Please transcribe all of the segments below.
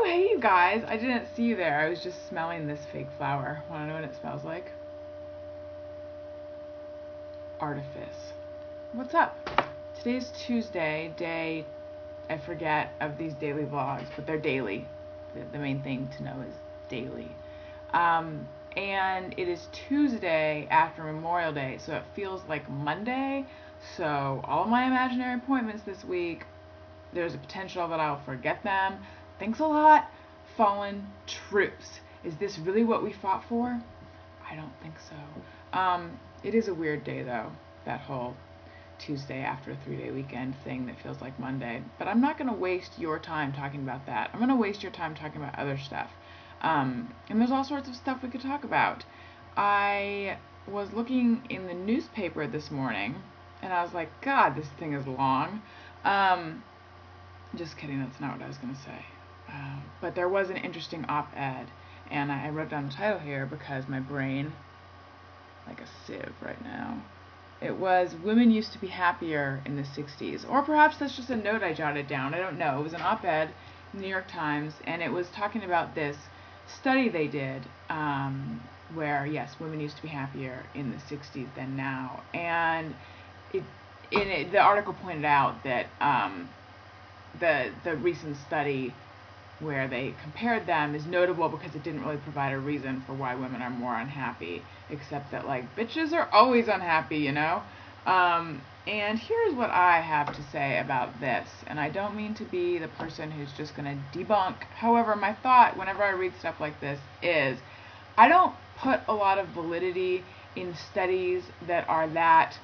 Oh, hey, you guys. I didn't see you there. I was just smelling this fake flower. Want to know what it smells like? Artifice. What's up? Today's Tuesday, day, I forget, of these daily vlogs, but they're daily. The main thing to know is daily. And it is Tuesday after Memorial Day, so it feels like Monday. So all of my imaginary appointments this week, there's a potential that I'll forget them. Thanks a lot, fallen troops. Is this really what we fought for? I don't think so. It is a weird day though, that whole Tuesday after a 3-day weekend thing that feels like Monday. But I'm not going to waste your time talking about that. I'm going to waste your time talking about other stuff. And there's all sorts of stuff we could talk about. I was looking in the newspaper this morning, and I was like, God, this thing is long. Just kidding, that's not what I was going to say. But there was an interesting op-ed, and I wrote down the title here because my brain, like a sieve right now. It was, Women Used to Be Happier in the 60s. Or perhaps that's just a note I jotted down. I don't know. It was an op-ed in the New York Times, and it was talking about this study they did where, yes, women used to be happier in the 60s than now. And the article pointed out that the recent study where they compared them is notable because it didn't really provide a reason for why women are more unhappy, except that, like, bitches are always unhappy, you know? And here's what I have to say about this, and I don't mean to be the person who's just going to debunk. However, my thought whenever I read stuff like this is, I don't put a lot of validity in studies that are that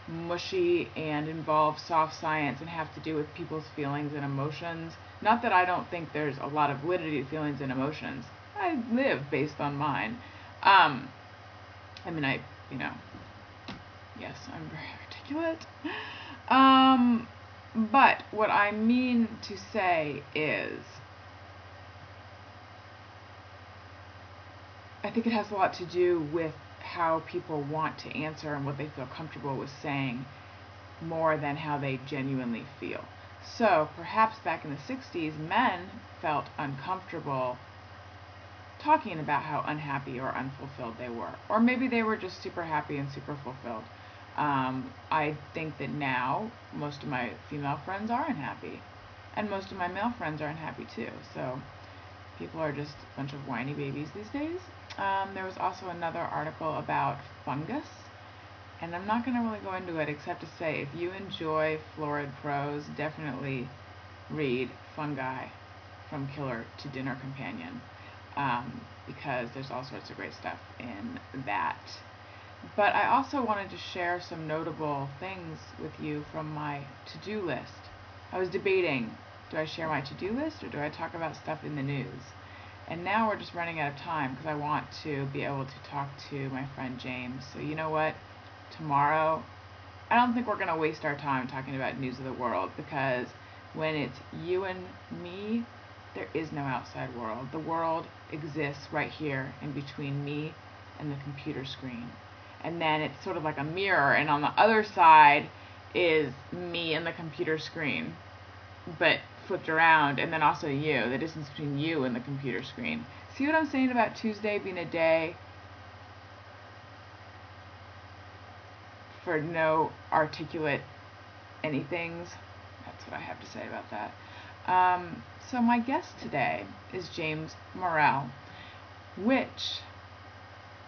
mushy and involve soft science and have to do with people's feelings and emotions. Not that I don't think there's a lot of validity to feelings and emotions. I live based on mine. Yes, I'm very articulate. But what I mean to say is, I think it has a lot to do with how people want to answer and what they feel comfortable with saying more than how they genuinely feel. So perhaps back in the 60s, men felt uncomfortable talking about how unhappy or unfulfilled they were. Or maybe they were just super happy and super fulfilled. I think that now most of my female friends are unhappy. And most of my male friends are unhappy too. So people are just a bunch of whiny babies these days. There was also another article about fungus. And I'm not going to really go into it except to say, if you enjoy florid prose, definitely read Fungi, From Killer to Dinner Companion, because there's all sorts of great stuff in that. But I also wanted to share some notable things with you from my to-do list. I was debating, do I share my to-do list or do I talk about stuff in the news? And now we're just running out of time because I want to be able to talk to my friend James. So you know what? Tomorrow, I don't think we're going to waste our time talking about news of the world, because when it's you and me, there is no outside world. The world exists right here in between me and the computer screen. And then it's sort of like a mirror, and on the other side is me and the computer screen, but flipped around, and then also you, the distance between you and the computer screen. See what I'm saying about Tuesday being a day for no articulate anythings? That's what I have to say about that. So my guest today is James Morel, which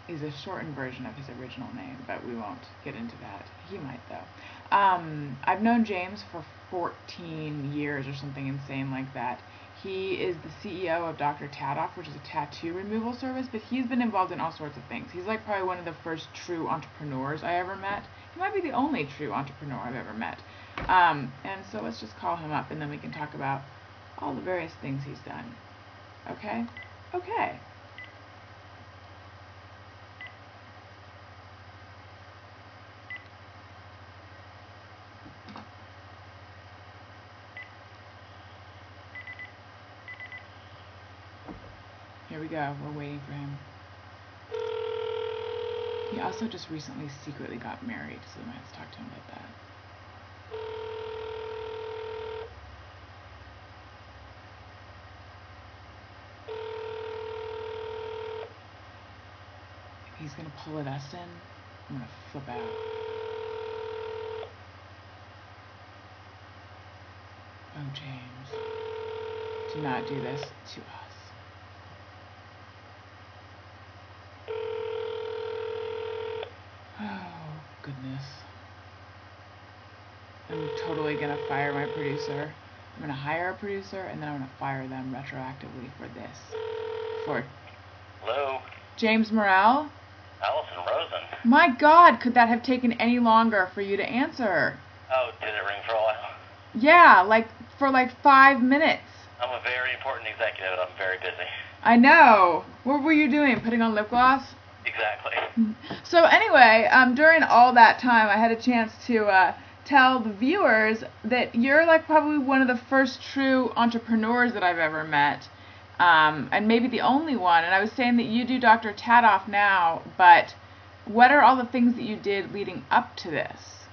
is a shortened version of his original name, but we won't get into that. He might, though. I've known James for 14 years or something insane like that. He is the CEO of Dr. Tadoff, which is a tattoo removal service, but he's been involved in all sorts of things. He's like probably one of the first true entrepreneurs I ever met. He might be the only true entrepreneur I've ever met. And so let's just call him up, and then we can talk about all the various things he's done. Okay? Okay. Here we go. We're waiting for him. He also just recently secretly got married, so we might have to talk to him about that. He's gonna pull at us in. I'm gonna flip out. Oh, James. Do not do this to us. Oh, goodness. I'm totally gonna fire my producer. I'm gonna hire a producer and then I'm gonna fire them retroactively for this. For Hello? James Morel? Alison, Rosen. My God, could that have taken any longer for you to answer? Oh, did it ring for a while? Yeah, for 5 minutes. I'm a very important executive and I'm very busy. I know. What were you doing? Putting on lip gloss? Exactly. So anyway, during all that time, I had a chance to tell the viewers that you're probably one of the first true entrepreneurs that I've ever met, and maybe the only one. And I was saying that you do Dr. Tadoff now, but what are all the things that you did leading up to this?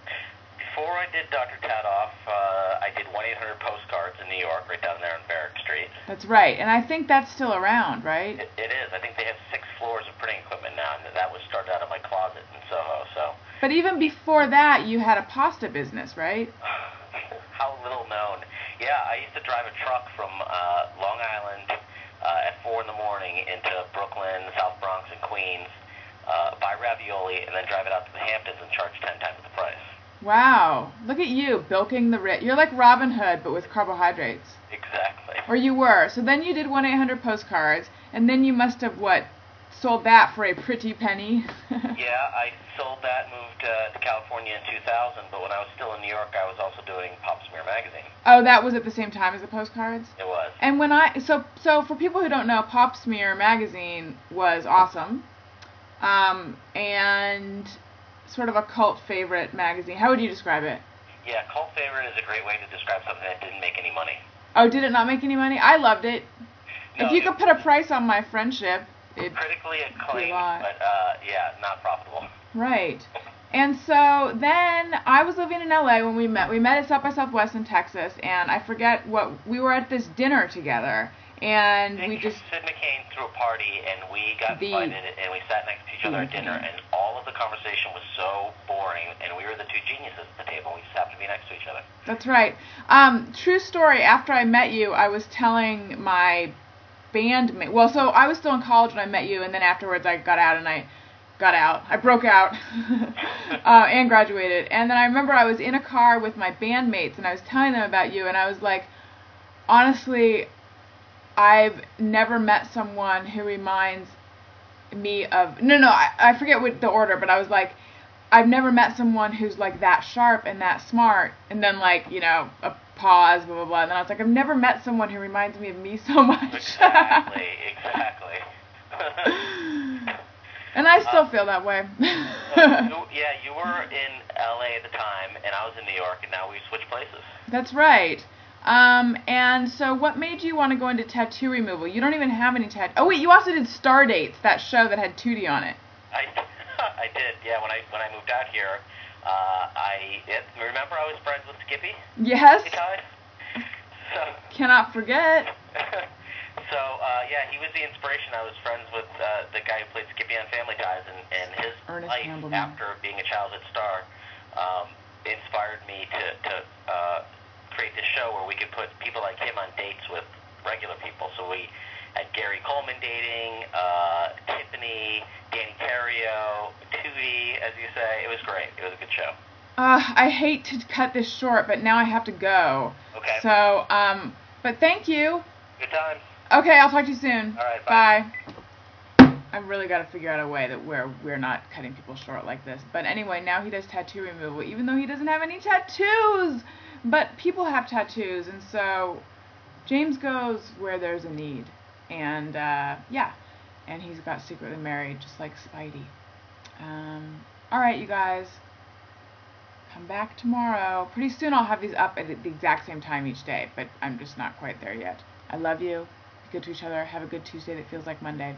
Before I did Dr. Tadoff, I did 1-800 postcards in New York, right down there on Barrack Street. That's right, and I think that's still around, right? It is. I think they have 6 floors of printing equipment now, and that was started out of my closet in Soho, so. But even before that, you had a pasta business, right? How little known. Yeah, I used to drive a truck from Long Island at 4 in the morning into Brooklyn, South Bronx, and Queens, buy ravioli, and then drive it out to the Hamptons and charge 10 times the price. Wow, look at you, bilking the rich. You're like Robin Hood, but with carbohydrates. Exactly. Or you were. So then you did 1-800 postcards, and then you must have, sold that for a pretty penny? Yeah, I sold that, moved to California in 2000, but when I was still in New York, I was also doing Pop Smear magazine. Oh, that was at the same time as the postcards? It was. And so for people who don't know, Pop Smear magazine was awesome, and sort of a cult favorite magazine. How would you describe it? Yeah, cult favorite is a great way to describe something that didn't make any money. Oh, did it not make any money? I loved it. No, if you could put a price on my friendship, it'd critically acclaimed, but yeah, not profitable. Right. And so then I was living in LA when we met. We met at South by Southwest in Texas, and I forget what we were at this dinner together, and we just Sid McCain threw a party, and we got invited, and we sat next to each other at dinner, and all of the conversation was so boring, and we were the two geniuses at the table. We just happened to be next to each other. That's right. True story. After I met you, I was telling my bandmate. Well, so I was still in college when I met you, and then afterwards I I broke out and graduated. And then I remember I was in a car with my bandmates and I was telling them about you, and I was like, honestly, I've never met someone who reminds me of, I forget what the order, but I was like, I've never met someone who's that sharp and that smart, and then a pause, blah, blah, blah, and then I was like, I've never met someone who reminds me of me so much. Exactly. And I still feel that way. Yeah, you were in LA at the time, and I was in New York, and now we switched places. That's right. And so what made you want to go into tattoo removal? You don't even have any tattoo. Oh, wait, you also did Star Dates, that show that had Tootie on it. I did, yeah. When I moved out here, remember I was friends with Skippy? Yes. So, cannot forget. So, yeah, he was the inspiration. I was friends with the guy who played Skippy on Family Ties, and his Ernest life Campbell. after being a childhood star inspired me to create this show where we could put people like him on dates with regular people. So we had Gary Coleman dating, Tiffany, Danny Terrio, Tootie, as you say. It was great. It was a good show. I hate to cut this short, but now I have to go. Okay. So, but thank you. Good times. Okay, I'll talk to you soon. All right, bye. I've really got to figure out a way that we're not cutting people short like this. But anyway, now he does tattoo removal, even though he doesn't have any tattoos. But people have tattoos, and so James goes where there's a need. And, yeah. And he's got secretly married, just like Spidey. Alright, you guys. Come back tomorrow. Pretty soon I'll have these up at the exact same time each day, but I'm just not quite there yet. I love you. Be good to each other. Have a good Tuesday that feels like Monday.